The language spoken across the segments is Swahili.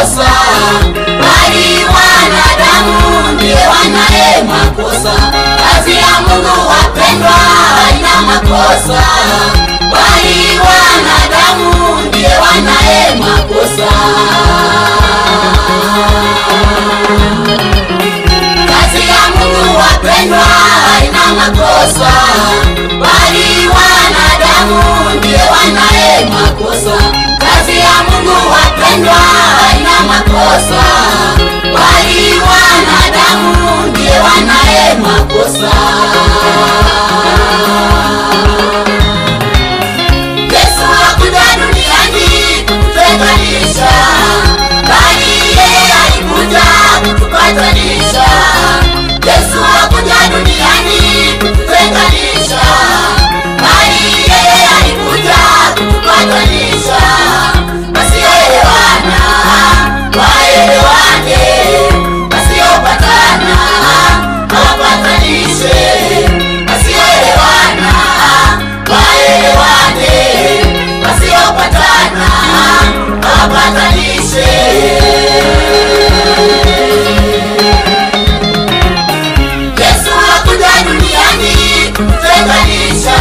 makosa, bali wanadamu ndiye wanaye makosa. Kazi ya Mungu wapendwa haina makosa, bali wanadamu ndiye wanaye makosa. Kazi ya Mungu wapendwa haina makosa, bali wanadamu ndiye wanaye makosa. Kazi ya Mungu wapendwa haina makosa, bali wanadamu ndiye wanaye makosa. Yesu hakuja duniani kututenganisha, bali yeye alikuja kutupatanisha. Yesu hakuja duniani kututenganisha, bali yeye alikuja kutupatanisha. Wasioelewana waelewane, wasiopatana wapatanishe. Wasioelewana waelewane, wasiopatana wapatanishe. Yesu hakuja duniani kututenganisha,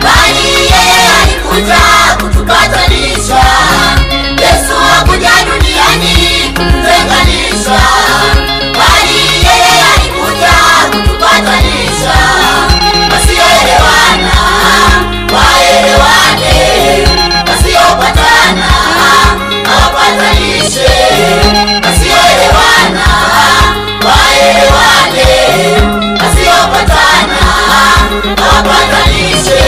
bali yeye alikuja kutupatanisha. Yesu hakuja duniani kututenganisha, bali yeye alikuja kutupatanisha. Wasioelewana waelewane, wasiopatana wapatanishe. Wasioelewana waelewane, wasiopatana wapatanishe.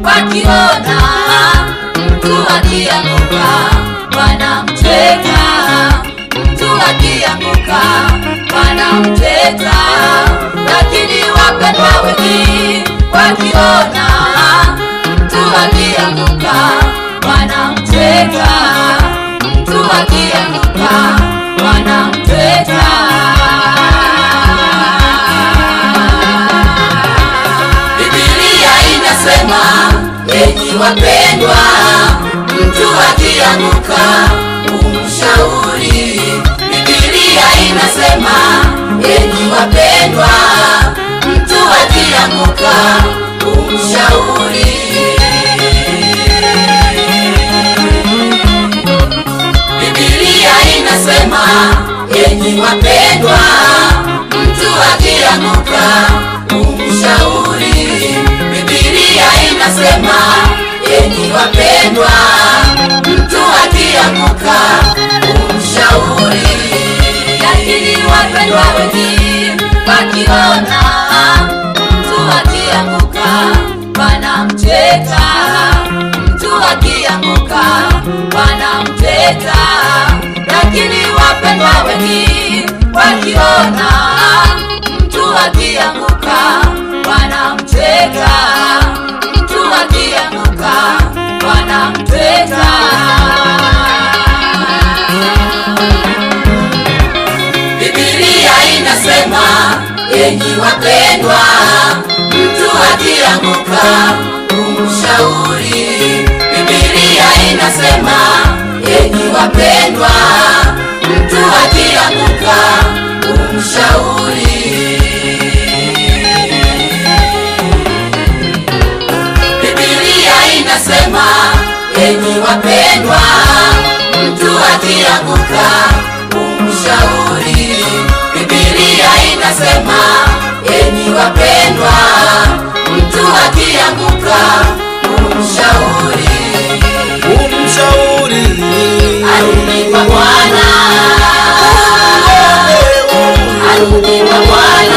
Wakiona mtu akianguka wanamcheka, mtu akianguka wanamcheka. Lakini wapendwa wengi wakiona mtu akianguka wanamcheka, mtu akianguka wanamcheka. Enyi wapendwa, mtu akianguka umshauri. Biblia inasema, enyi wapendwa, mtu akianguka umshauri. Biblia inasema, enyi wapendwa, mtu akianguka umshauri. Biblia inasema, enyi wapendwa, mtu akianguka umshauri. Lakini wapendwa wengi wakiona mtu akianguka wanamcheka, mtu akianguka wanamcheka. Lakini wapendwa wengi wakiona mtu akianguka wanamcheka, mtu akianguka wanamcheka. Biblia inasema, enyi wapendwa, mtu akianguka umshauri. Biblia inasema, enyi wapendwa, mtu akianguka umshauri. Inasema, enyi wapendwa, mtu akianguka umshauri. Biblia inasema, enyi wapendwa, mtu akianguka Daudi wa Bwana